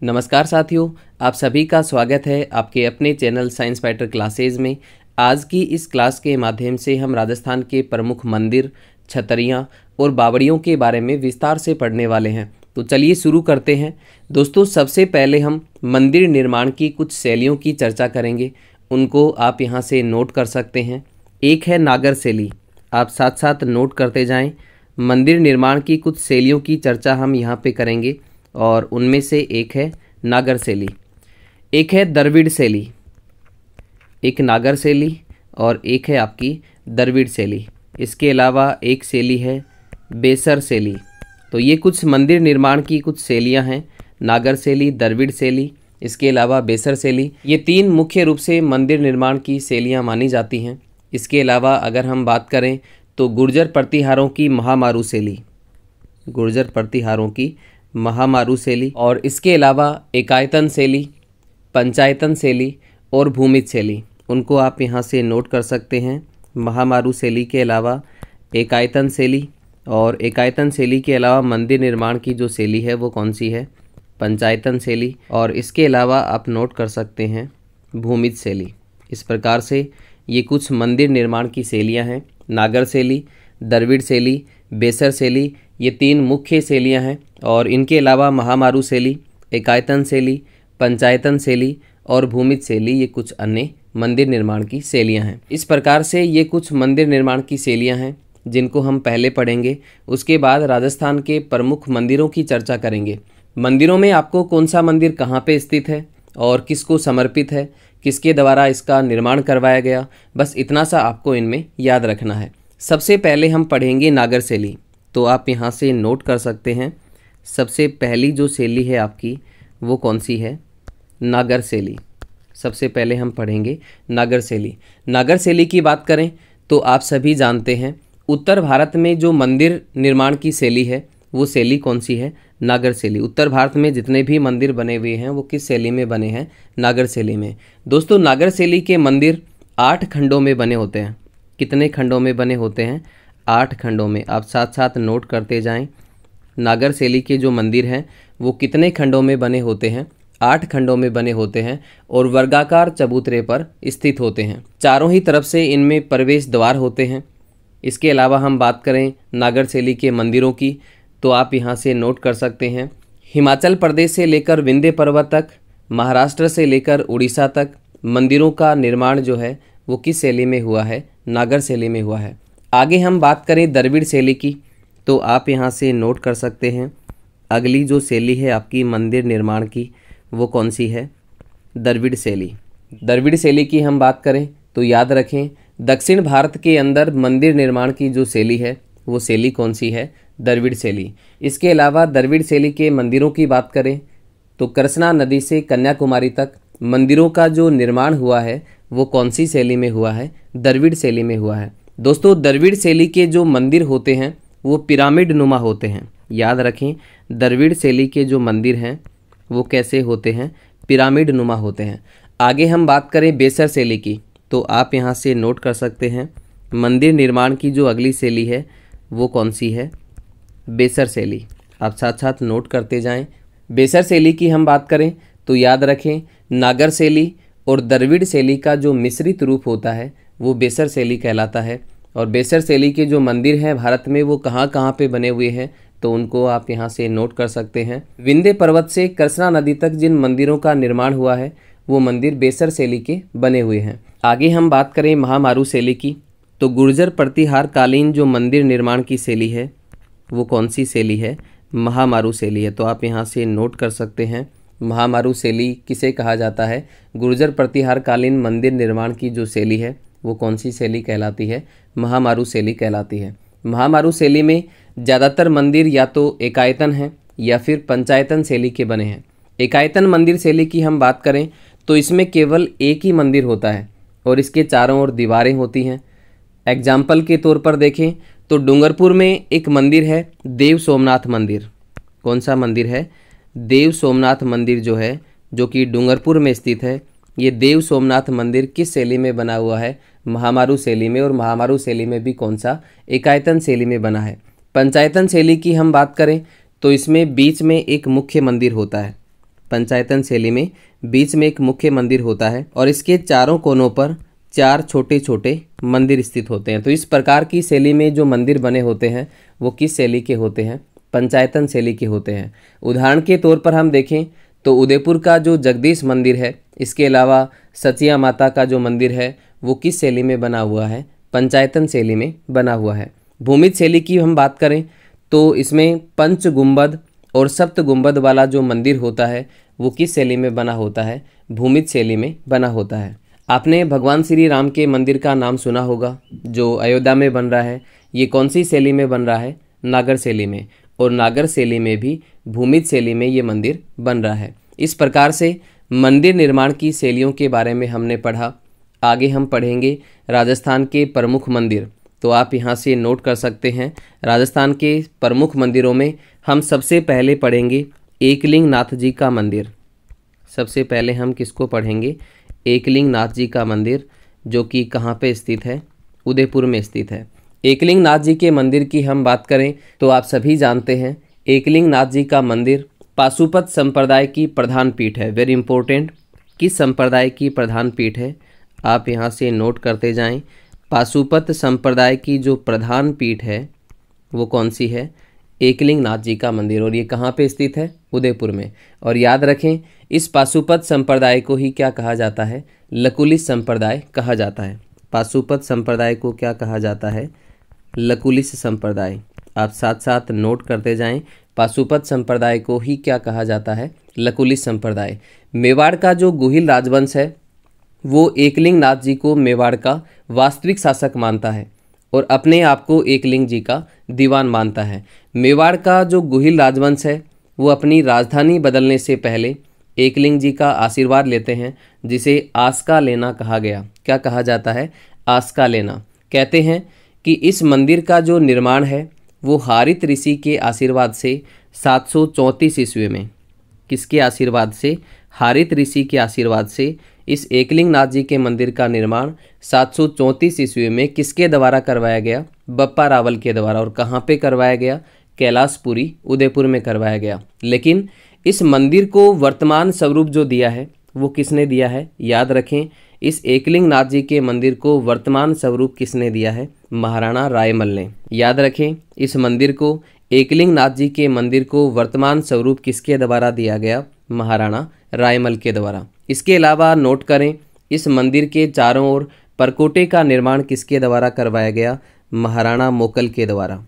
नमस्कार साथियों, आप सभी का स्वागत है आपके अपने चैनल साइंस फाइटर क्लासेज में। आज की इस क्लास के माध्यम से हम राजस्थान के प्रमुख मंदिर, छतरियाँ और बावड़ियों के बारे में विस्तार से पढ़ने वाले हैं। तो चलिए शुरू करते हैं। दोस्तों, सबसे पहले हम मंदिर निर्माण की कुछ शैलियों की चर्चा करेंगे। उनको आप यहाँ से नोट कर सकते हैं। एक है नागर शैली, आप साथ साथ नोट करते जाएं। मंदिर निर्माण की कुछ शैलियों की चर्चा हम यहाँ पे करेंगे और उनमें से एक है नागर शैली, एक है द्रविड़ शैली, एक नागर शैली और एक है आपकी द्रविड़ शैली। इसके अलावा एक शैली है बेसर शैली। तो ये कुछ मंदिर निर्माण की कुछ शैलियाँ हैं, नागर शैली, द्रविड़ शैली, इसके अलावा बेसर शैली। ये तीन मुख्य रूप से मंदिर निर्माण की शैलियाँ मानी जाती हैं। इसके अलावा अगर हम बात करें तो गुर्जर प्रतिहारों की महामारू शैली, गुर्जर प्रतिहारों की महामारू शैली, और इसके अलावा एकायतन शैली, पंचायतन शैली और भूमिज शैली, उनको आप यहाँ से नोट कर सकते हैं। महामारू शैली के अलावा एकायतन शैली, और एकायतन शैली के अलावा मंदिर निर्माण की जो शैली है वो कौन सी है? पंचायतन शैली, और इसके अलावा आप नोट कर सकते हैं भूमिज शैली। इस प्रकार से ये कुछ मंदिर निर्माण की शैलियाँ हैं। नागर शैली, द्रविड़ शैली, बेसर शैली, ये तीन मुख्य शैलियाँ हैं। और इनके अलावा महामारू शैली, एकायतन शैली, पंचायतन शैली और भूमिज शैली, ये कुछ अन्य मंदिर निर्माण की शैलियाँ हैं। इस प्रकार से ये कुछ मंदिर निर्माण की शैलियाँ हैं जिनको हम पहले पढ़ेंगे। उसके बाद राजस्थान के प्रमुख मंदिरों की चर्चा करेंगे। मंदिरों में आपको कौन सा मंदिर कहाँ पे स्थित है और किसको समर्पित है, किसके द्वारा इसका निर्माण करवाया गया, बस इतना सा आपको इनमें याद रखना है। सबसे पहले हम पढ़ेंगे नागर शैली। तो आप यहाँ से नोट कर सकते हैं। सबसे पहली जो शैली है आपकी वो कौन सी है? नागर शैली। सबसे पहले हम पढ़ेंगे नागर शैली। नागर शैली की बात करें तो आप सभी जानते हैं उत्तर भारत में जो मंदिर निर्माण की शैली है वो शैली कौन सी है? नागर शैली। उत्तर भारत में जितने भी मंदिर बने हुए हैं वो किस शैली में बने हैं? नागर शैली में। दोस्तों, नागर शैली के मंदिर 8 खंडों में बने होते हैं। कितने खंडों में बने होते हैं? 8 खंडों में। आप साथ साथ नोट करते जाएं। नागर शैली के जो मंदिर हैं वो कितने खंडों में बने होते हैं? 8 खंडों में बने होते हैं और वर्गाकार चबूतरे पर स्थित होते हैं। चारों ही तरफ से इनमें प्रवेश द्वार होते हैं। इसके अलावा हम बात करें नागर शैली के मंदिरों की तो आप यहाँ से नोट कर सकते हैं हिमाचल प्रदेश से लेकर विंध्य पर्वत तक, महाराष्ट्र से लेकर उड़ीसा तक मंदिरों का निर्माण जो है वो किस शैली में हुआ है? नागर शैली में हुआ है। आगे हम बात करें द्रविड़ शैली की तो आप यहाँ से नोट कर सकते हैं अगली जो शैली है आपकी मंदिर निर्माण की वो कौन सी है? द्रविड़ शैली। द्रविड़ शैली की हम बात करें तो याद रखें दक्षिण भारत के अंदर मंदिर निर्माण की जो शैली है वो शैली कौन सी है? द्रविड़ शैली। इसके अलावा द्रविड़ शैली के मंदिरों की बात करें तो कृष्णा नदी से कन्याकुमारी तक मंदिरों का जो निर्माण हुआ है वो कौन सी शैली में हुआ है? द्रविड़ शैली में हुआ है। दोस्तों, द्रविड़ शैली के जो मंदिर होते हैं वो पिरामिड नुमा होते हैं। याद रखें, द्रविड़ शैली के जो मंदिर हैं वो कैसे होते हैं? पिरामिड नुमा होते हैं। आगे हम बात करें बेसर शैली की तो आप यहाँ से नोट कर सकते हैं मंदिर निर्माण की जो अगली शैली है वो कौन सी है? बेसर शैली। आप साथ साथ नोट करते जाएं। बेसर शैली की हम बात करें तो याद रखें नागर शैली और द्रविड़ शैली का जो मिश्रित रूप होता है वो बेसर शैली कहलाता है। और बेसर शैली के जो मंदिर हैं भारत में वो कहाँ कहाँ पे बने हुए हैं तो उनको आप यहाँ से नोट कर सकते हैं। विंध्य पर्वत से कृष्णा नदी तक जिन मंदिरों का निर्माण हुआ है वो मंदिर बेसर शैली के बने हुए हैं। आगे हम बात करें महामारू शैली की तो गुर्जर प्रतिहार कालीन जो मंदिर निर्माण की शैली है वो कौन सी शैली है? महामारू शैली है। तो आप यहाँ से नोट कर सकते हैं महामारू शैली किसे कहा जाता है? गुर्जर प्रतिहार कालीन मंदिर निर्माण की जो शैली है वो कौन सी शैली कहलाती है? महामारू शैली कहलाती है। महामारू शैली में ज़्यादातर मंदिर या तो एकायतन हैं या फिर पंचायतन शैली के बने हैं। एकायतन मंदिर शैली की हम बात करें तो इसमें केवल एक ही मंदिर होता है और इसके चारों ओर दीवारें होती हैं। एग्जाम्पल के तौर पर देखें तो डूंगरपुर में एक मंदिर है देव सोमनाथ मंदिर। कौन सा मंदिर है? देव सोमनाथ मंदिर जो है जो कि डूंगरपुर में स्थित है। ये देव सोमनाथ मंदिर किस शैली में बना हुआ है? महामारू शैली में। और महामारू शैली में भी कौन सा? एकायतन शैली में बना है। पंचायतन शैली की हम बात करें तो इसमें बीच में एक मुख्य मंदिर होता है। पंचायतन शैली में बीच में एक मुख्य मंदिर होता है और इसके चारों कोनों पर 4 छोटे छोटे मंदिर स्थित होते हैं। तो इस प्रकार की शैली में जो मंदिर बने होते हैं वो किस शैली के होते हैं? पंचायतन शैली के होते हैं। उदाहरण के तौर पर हम देखें तो उदयपुर का जो जगदीश मंदिर है, इसके अलावा सचिया माता का जो मंदिर है वो किस शैली में बना हुआ है? पंचायतन शैली में बना हुआ है। भूमिज शैली की हम बात करें तो इसमें पंच गुंबद और सप्त गुंबद वाला जो मंदिर होता है वो किस शैली में बना होता है? भूमिज शैली में बना होता है। आपने भगवान श्री राम के मंदिर का नाम सुना होगा जो अयोध्या में बन रहा है। ये कौन सी शैली में बन रहा है? नागर शैली में। और नागर शैली में भी भूमिज शैली में ये मंदिर बन रहा है। इस प्रकार से मंदिर निर्माण की शैलियों के बारे में हमने पढ़ा। आगे हम पढ़ेंगे राजस्थान के प्रमुख मंदिर। तो आप यहाँ से नोट कर सकते हैं, राजस्थान के प्रमुख मंदिरों में हम सबसे पहले पढ़ेंगे एकलिंग नाथ जी का मंदिर। सबसे पहले हम किसको पढ़ेंगे? एकलिंग नाथ जी का मंदिर, जो कि कहाँ पे स्थित है? उदयपुर में स्थित है। एकलिंग नाथ जी के मंदिर की हम बात करें तो आप सभी जानते हैं एकलिंग नाथ जी का मंदिर पाशुपत संप्रदाय की प्रधान पीठ है। वेरी इंपॉर्टेंट, किस संप्रदाय की प्रधान पीठ है? आप यहाँ से नोट करते जाएं। पाशुपत संप्रदाय की जो प्रधान पीठ है वो कौन सी है? एकलिंग नाथ जी का मंदिर। और ये कहाँ पे स्थित है? उदयपुर में। और याद रखें, इस पाशुपत संप्रदाय को ही क्या कहा जाता है? लकुलिश संप्रदाय कहा जाता है। पाशुपत संप्रदाय को क्या कहा जाता है? लकुलिश संप्रदाय। आप साथ साथ नोट करते जाएं, पाशुपत संप्रदाय को ही क्या कहा जाता है? लकुलिश संप्रदाय। मेवाड़ का जो गुहिल राजवंश है वो एकलिंग नाथ जी को मेवाड़ का वास्तविक शासक मानता है और अपने आप को एकलिंग जी का दीवान मानता है। मेवाड़ का जो गुहिल राजवंश है वो अपनी राजधानी बदलने से पहले एकलिंग जी का आशीर्वाद लेते हैं, जिसे आस्का लेना कहा गया। क्या कहा जाता है? आस्का लेना। कहते हैं कि इस मंदिर का जो निर्माण है वो हारित ऋषि के आशीर्वाद से 734 ईस्वी में, किसके आशीर्वाद से? हारित ऋषि के आशीर्वाद से इस एकलिंग नाथ जी के मंदिर का निर्माण 734 ईस्वी में किसके द्वारा करवाया गया? बप्पा रावल के द्वारा। और कहाँ पे करवाया गया? कैलाशपुरी, उदयपुर में करवाया गया। लेकिन इस मंदिर को वर्तमान स्वरूप जो दिया है वो किसने दिया है? याद रखें, इस एकलिंग नाथ जी के मंदिर को वर्तमान स्वरूप किसने दिया है? महाराणा रायमल ने। याद रखें, इस मंदिर को, एकलिंग नाथ जी के मंदिर को वर्तमान स्वरूप किसके द्वारा दिया गया? महाराणा रायमल के द्वारा। इसके अलावा नोट करें, इस मंदिर के चारों ओर परकोटे का निर्माण किसके द्वारा करवाया गया? महाराणा मोकल के द्वारा।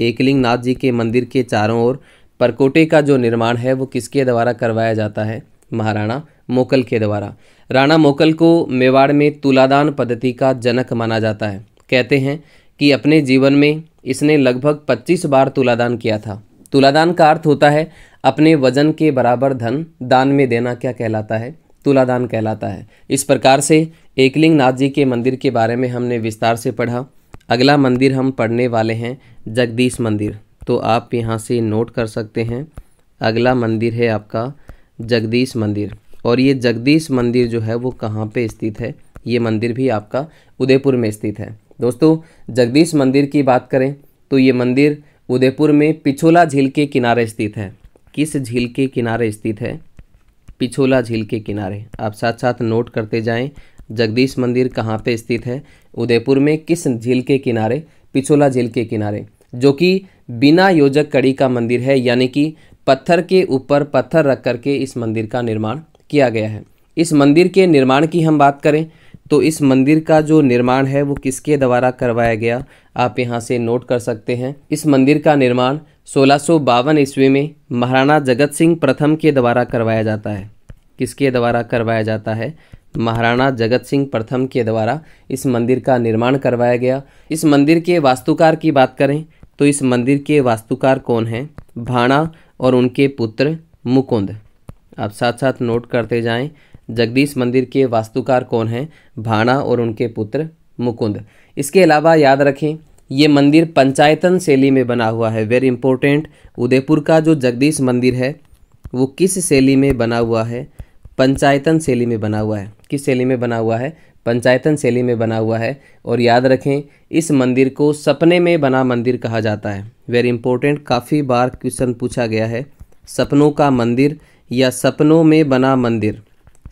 एकलिंग नाथ जी के मंदिर के चारों ओर परकोटे का जो निर्माण है वो किसके द्वारा करवाया जाता है? महाराणा मोकल के द्वारा। राणा मोकल को मेवाड़ में तुलादान पद्धति का जनक माना जाता है। कहते हैं कि अपने जीवन में इसने लगभग 25 बार तुलादान किया था। तुलादान का अर्थ होता है अपने वजन के बराबर धन दान में देना। क्या कहलाता है? तुलादान कहलाता है। इस प्रकार से एकलिंग नाथ जी के मंदिर के बारे में हमने विस्तार से पढ़ा। अगला मंदिर हम पढ़ने वाले हैं जगदीश मंदिर। तो आप यहाँ से नोट कर सकते हैं, अगला मंदिर है आपका जगदीश मंदिर। और ये जगदीश मंदिर जो है वो कहाँ पे स्थित है? ये मंदिर भी आपका उदयपुर में स्थित है। दोस्तों, जगदीश मंदिर की बात करें तो ये मंदिर उदयपुर में पिछोला झील के किनारे स्थित है। किस झील के किनारे स्थित है? पिछोला झील के किनारे। आप साथ साथ नोट करते जाएं, जगदीश मंदिर कहाँ पे स्थित है? उदयपुर में। किस झील के किनारे? पिछोला झील के किनारे, जो कि बिना योजक कड़ी का मंदिर है, यानी कि पत्थर के ऊपर पत्थर रख करके इस मंदिर का निर्माण किया गया है। इस मंदिर के निर्माण की हम बात करें तो इस मंदिर का जो निर्माण है वो किसके द्वारा करवाया गया? आप यहाँ से नोट कर सकते हैं। इस मंदिर का निर्माण 1652 ईस्वी में महाराणा जगत सिंह प्रथम के द्वारा करवाया जाता है। किसके द्वारा करवाया जाता है? महाराणा जगत सिंह प्रथम के द्वारा इस मंदिर का निर्माण करवाया गया। इस मंदिर के वास्तुकार की बात करें तो इस मंदिर के वास्तुकार कौन हैं? भाणा और उनके पुत्र मुकुंद। आप साथ साथ नोट करते जाएं, जगदीश मंदिर के वास्तुकार कौन हैं? भाणा और उनके पुत्र मुकुंद। इसके अलावा याद रखें, ये मंदिर पंचायतन शैली में बना हुआ है। वेरी इंपॉर्टेंट, उदयपुर का जो जगदीश मंदिर है वो किस शैली में बना हुआ है? पंचायतन शैली में बना हुआ है। किस शैली में बना हुआ है? पंचायतन शैली में बना हुआ है। और याद रखें, इस मंदिर को सपने में बना मंदिर कहा जाता है। वेरी इंपॉर्टेंट, काफ़ी बार क्वेश्चन पूछा गया है, सपनों का मंदिर या सपनों में बना मंदिर,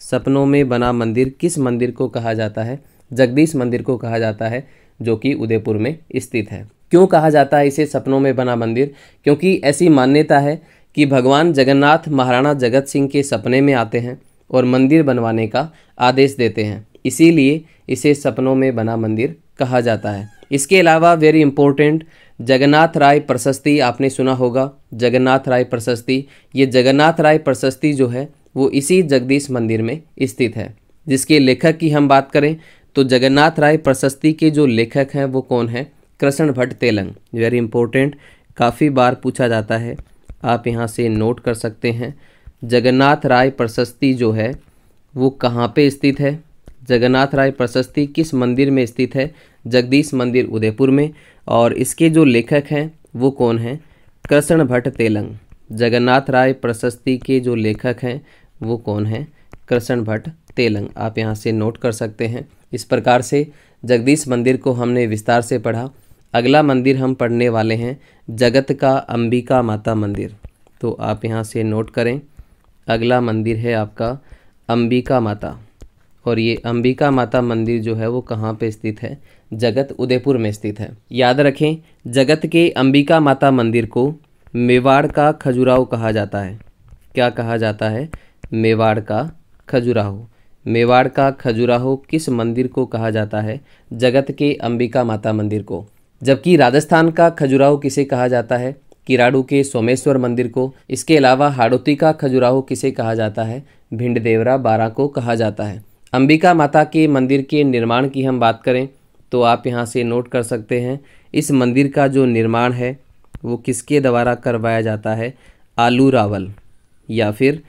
सपनों में बना मंदिर किस मंदिर को कहा जाता है? जगदीश मंदिर को कहा जाता है, जो कि उदयपुर में स्थित है। क्यों कहा जाता है इसे सपनों में बना मंदिर? क्योंकि ऐसी मान्यता है कि भगवान जगन्नाथ महाराणा जगत सिंह के सपने में आते हैं और मंदिर बनवाने का आदेश देते हैं, इसीलिए इसे सपनों में बना मंदिर कहा जाता है। इसके अलावा वेरी इंपॉर्टेंट, जगन्नाथ राय प्रशस्ति आपने सुना होगा। जगन्नाथ राय प्रशस्ति, ये जगन्नाथ राय प्रशस्ति जो है वो इसी जगदीश मंदिर में स्थित है। जिसके लेखक की हम बात करें तो जगन्नाथ राय प्रशस्ति के जो लेखक हैं वो कौन है? कृष्ण भट्ट तेलंग। वेरी इंपॉर्टेंट, काफ़ी बार पूछा जाता है, आप यहाँ से नोट कर सकते हैं। जगन्नाथ राय प्रशस्ति जो है वो कहाँ पे स्थित है? जगन्नाथ राय प्रशस्ति किस मंदिर में स्थित है? जगदीश मंदिर उदयपुर में। और इसके जो लेखक हैं वो कौन हैं? कृष्ण भट्ट तेलंग। जगन्नाथ राय प्रशस्ति के जो लेखक हैं वो कौन हैं? कृष्ण भट्ट तेलंग। आप यहाँ से नोट कर सकते हैं। इस प्रकार से जगदीश मंदिर को हमने विस्तार से पढ़ा। अगला मंदिर हम पढ़ने वाले हैं जगत का अंबिका माता मंदिर। तो आप यहाँ से नोट करें, अगला मंदिर है आपका अंबिका माता, और ये अंबिका माता मंदिर जो है वो कहाँ पे स्थित है? जगत उदयपुर में स्थित है। याद रखें, जगत के अंबिका माता मंदिर को मेवाड़ का खजुराहो कहा जाता है। क्या कहा जाता है? मेवाड़ का खजुराहो। मेवाड़ का खजुराहो किस मंदिर को कहा जाता है? जगत के अंबिका माता मंदिर को। जबकि राजस्थान का खजुराहो किसे कहा जाता है? किराड़ू के सोमेश्वर मंदिर को। इसके अलावा हाड़ौती का खजुराहो किसे कहा जाता है? भिंडदेवरा बारा को कहा जाता है। अंबिका माता के मंदिर के निर्माण की हम बात करें तो आप यहाँ से नोट कर सकते हैं, इस मंदिर का जो निर्माण है वो किसके द्वारा करवाया जाता है? आलू रावल या फिर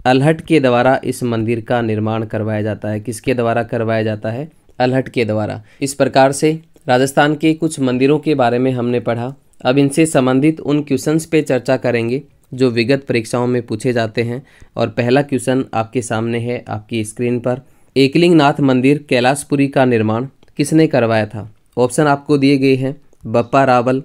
अल्हट के द्वारा इस मंदिर का निर्माण करवाया जाता है। किसके द्वारा करवाया जाता है? अल्हट के द्वारा। इस प्रकार से राजस्थान के कुछ मंदिरों के बारे में हमने पढ़ा। अब इनसे संबंधित उन क्वेश्चंस पे चर्चा करेंगे जो विगत परीक्षाओं में पूछे जाते हैं। और पहला क्वेश्चन आपके सामने है आपकी स्क्रीन पर। एकलिंगनाथ मंदिर कैलाशपुरी का निर्माण किसने करवाया था? ऑप्शन आपको दिए गए हैं बप्पा रावल,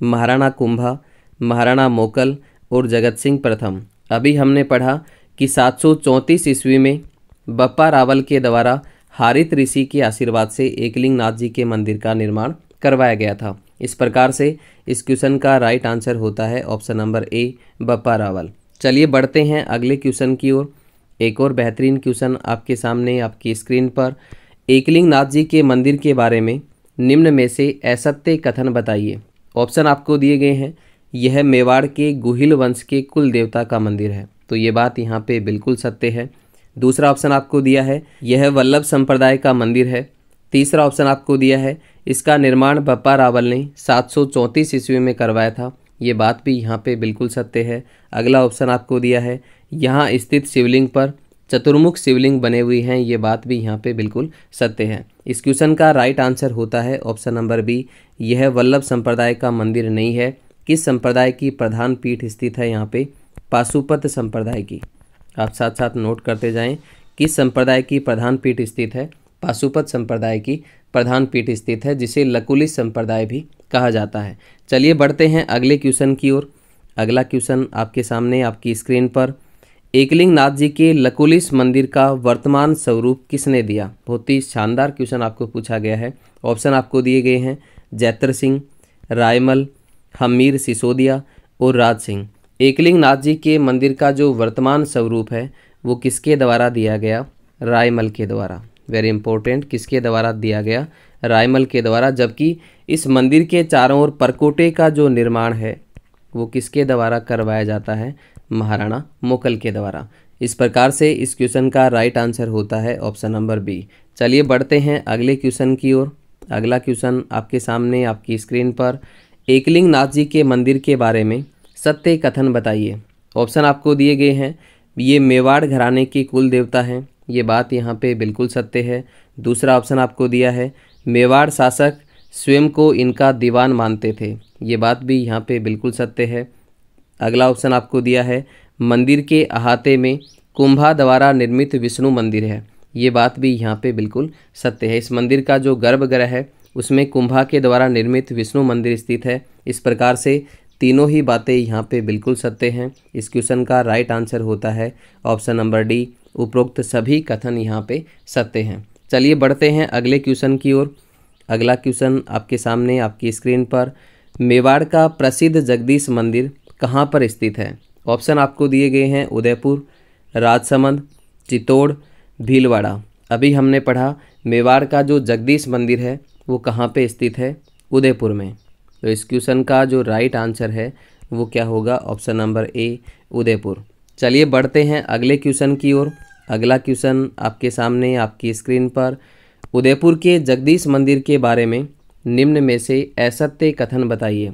महाराणा कुंभा, महाराणा मोकल और जगत सिंह प्रथम। अभी हमने पढ़ा कि 734 ईस्वी में बप्पा रावल के द्वारा हारित ऋषि के आशीर्वाद से एकलिंगनाथ जी के मंदिर का निर्माण करवाया गया था। इस प्रकार से इस क्वेश्चन का राइट आंसर होता है option number A, Bappa Rawal. चलिए बढ़ते हैं अगले क्वेश्चन की ओर। एक और बेहतरीन क्वेश्चन आपके सामने आपकी स्क्रीन पर। एकलिंगनाथ जी के मंदिर के बारे में निम्न में से असत्य कथन बताइए। ऑप्शन आपको दिए गए हैं, यह मेवाड़ के गुहिल वंश के कुल देवता का मंदिर है, तो ये बात यहाँ पे बिल्कुल सत्य है। दूसरा ऑप्शन आपको दिया है, यह वल्लभ संप्रदाय का मंदिर है। तीसरा ऑप्शन आपको दिया है, इसका निर्माण बप्पा रावल ने 734 ईस्वी में करवाया था, ये बात भी यहाँ पे बिल्कुल सत्य है। अगला ऑप्शन आपको दिया है, यहाँ स्थित शिवलिंग पर चतुर्मुख शिवलिंग बने हुए हैं, ये बात भी यहाँ पे बिल्कुल सत्य है। इस क्वेश्चन का राइट आंसर होता है ऑप्शन नंबर बी, यह वल्लभ संप्रदाय का मंदिर नहीं है। किस संप्रदाय की प्रधान पीठ स्थित है यहाँ पे? पाशुपत संप्रदाय की। आप साथ साथ नोट करते जाएं, किस संप्रदाय की प्रधान पीठ स्थित है? पाशुपत संप्रदाय की प्रधान पीठ स्थित है, जिसे लकुलिश संप्रदाय भी कहा जाता है। चलिए बढ़ते हैं अगले क्वेश्चन की ओर। अगला क्वेश्चन आपके सामने आपकी स्क्रीन पर। एकलिंगनाथ जी के लकुलिश मंदिर का वर्तमान स्वरूप किसने दिया? बहुत ही शानदार क्वेश्चन आपको पूछा गया है। ऑप्शन आपको दिए गए हैं जैतर सिंह, रायमल, हमीर सिसोदिया और राज सिंह। एकलिंगनाथ जी के मंदिर का जो वर्तमान स्वरूप है वो किसके द्वारा दिया गया? रायमल के द्वारा। वेरी इंपॉर्टेंट, किसके द्वारा दिया गया? रायमल के द्वारा। जबकि इस मंदिर के चारों ओर परकोटे का जो निर्माण है वो किसके द्वारा करवाया जाता है? महाराणा मोकल के द्वारा। इस प्रकार से इस क्वेश्चन का राइट आंसर होता है ऑप्शन नंबर बी। चलिए बढ़ते हैं अगले क्वेश्चन की ओर। अगला क्वेश्चन आपके सामने आपकी स्क्रीन पर। एकलिंगनाथ जी के मंदिर के बारे में सत्य कथन बताइए। ऑप्शन आपको दिए गए हैं, ये मेवाड़ घराने के कुल देवता हैं, ये बात यहाँ पे बिल्कुल सत्य है। दूसरा ऑप्शन आपको दिया है, मेवाड़ शासक स्वयं को इनका दीवान मानते थे, ये बात भी यहाँ पे बिल्कुल सत्य है। अगला ऑप्शन आपको दिया है, मंदिर के अहाते में कुंभा द्वारा निर्मित विष्णु मंदिर है, ये बात भी यहाँ पे बिल्कुल सत्य है। इस मंदिर का जो गर्भगृह है उसमें कुंभा के द्वारा निर्मित विष्णु मंदिर स्थित है। इस प्रकार से तीनों ही बातें यहाँ पे बिल्कुल सत्य हैं। इस क्वेश्चन का राइट आंसर होता है ऑप्शन नंबर डी, उपरोक्त सभी कथन यहाँ पे सत्य हैं। चलिए बढ़ते हैं अगले क्वेश्चन की ओर। अगला क्वेश्चन आपके सामने आपकी स्क्रीन पर, मेवाड़ का प्रसिद्ध जगदीश मंदिर कहाँ पर स्थित है? ऑप्शन आपको दिए गए हैं उदयपुर, राजसमंद, चित्तौड़, भीलवाड़ा। अभी हमने पढ़ा मेवाड़ का जो जगदीश मंदिर है वो कहाँ पे स्थित है? उदयपुर में। तो इस क्वेश्चन का जो राइट आंसर है वो क्या होगा? Option number A, Udaipur. चलिए बढ़ते हैं अगले क्वेश्चन की ओर। अगला क्वेश्चन आपके सामने आपकी स्क्रीन पर, उदयपुर के जगदीश मंदिर के बारे में निम्न में से असत्य कथन बताइए।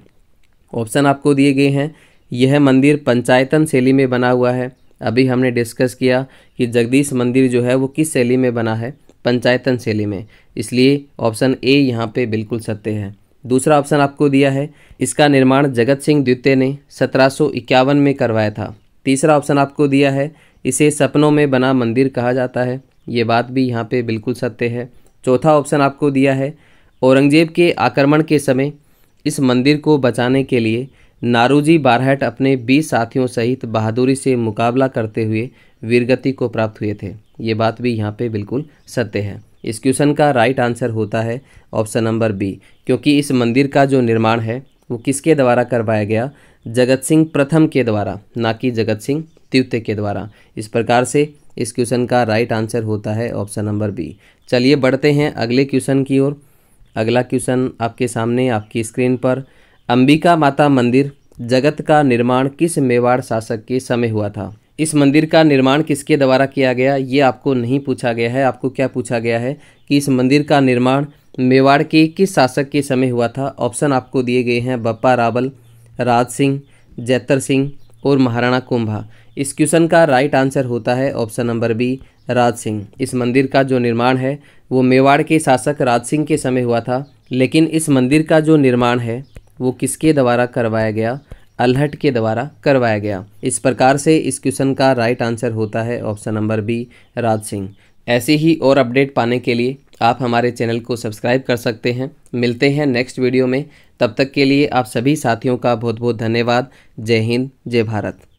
ऑप्शन आपको दिए गए हैं, यह मंदिर पंचायतन शैली में बना हुआ है। अभी हमने डिस्कस किया कि जगदीश मंदिर जो है वो किस शैली में बना है? पंचायतन शैली में, इसलिए ऑप्शन ए यहाँ पे बिल्कुल सत्य है। दूसरा ऑप्शन आपको दिया है, इसका निर्माण जगत सिंह द्वितीय ने 1751 में करवाया था। तीसरा ऑप्शन आपको दिया है, इसे सपनों में बना मंदिर कहा जाता है। ये बात भी यहाँ पे बिल्कुल सत्य है। चौथा ऑप्शन आपको दिया है, औरंगजेब के आक्रमण के समय इस मंदिर को बचाने के लिए नारोजी बारहट अपने 20 साथियों सहित बहादुरी से मुकाबला करते हुए वीरगति को प्राप्त हुए थे। ये बात भी यहाँ पे बिल्कुल सत्य है। इस क्वेश्चन का राइट आंसर होता है ऑप्शन नंबर बी, क्योंकि इस मंदिर का जो निर्माण है वो किसके द्वारा करवाया गया? जगत सिंह प्रथम के द्वारा, ना कि जगत सिंह द्वितीय के द्वारा। इस प्रकार से इस क्वेश्चन का राइट आंसर होता है ऑप्शन नंबर बी। चलिए बढ़ते हैं अगले क्वेश्चन की ओर। अगला क्वेश्चन आपके सामने आपकी स्क्रीन पर, अंबिका माता मंदिर जगत का निर्माण किस मेवाड़ शासक के समय हुआ था? इस मंदिर का निर्माण किसके द्वारा किया गया ये आपको नहीं पूछा गया है। आपको क्या पूछा गया है कि इस मंदिर का निर्माण मेवाड़ के किस शासक के समय हुआ था? ऑप्शन आपको दिए गए हैं बप्पा रावल, राज सिंह, जैतर सिंह और महाराणा कुंभा। इस क्वेश्चन का राइट आंसर होता है option number B, Raj Singh. इस मंदिर का जो निर्माण है वो मेवाड़ के शासक राज सिंह के समय हुआ था, लेकिन इस मंदिर का जो निर्माण है वो किसके द्वारा करवाया गया? अल्हट के द्वारा करवाया गया। इस प्रकार से इस क्वेश्चन का राइट आंसर होता है option number B, Raj Singh. ऐसे ही और अपडेट पाने के लिए आप हमारे चैनल को सब्सक्राइब कर सकते हैं। मिलते हैं नेक्स्ट वीडियो में, तब तक के लिए आप सभी साथियों का बहुत बहुत धन्यवाद। जय हिंद, जय भारत।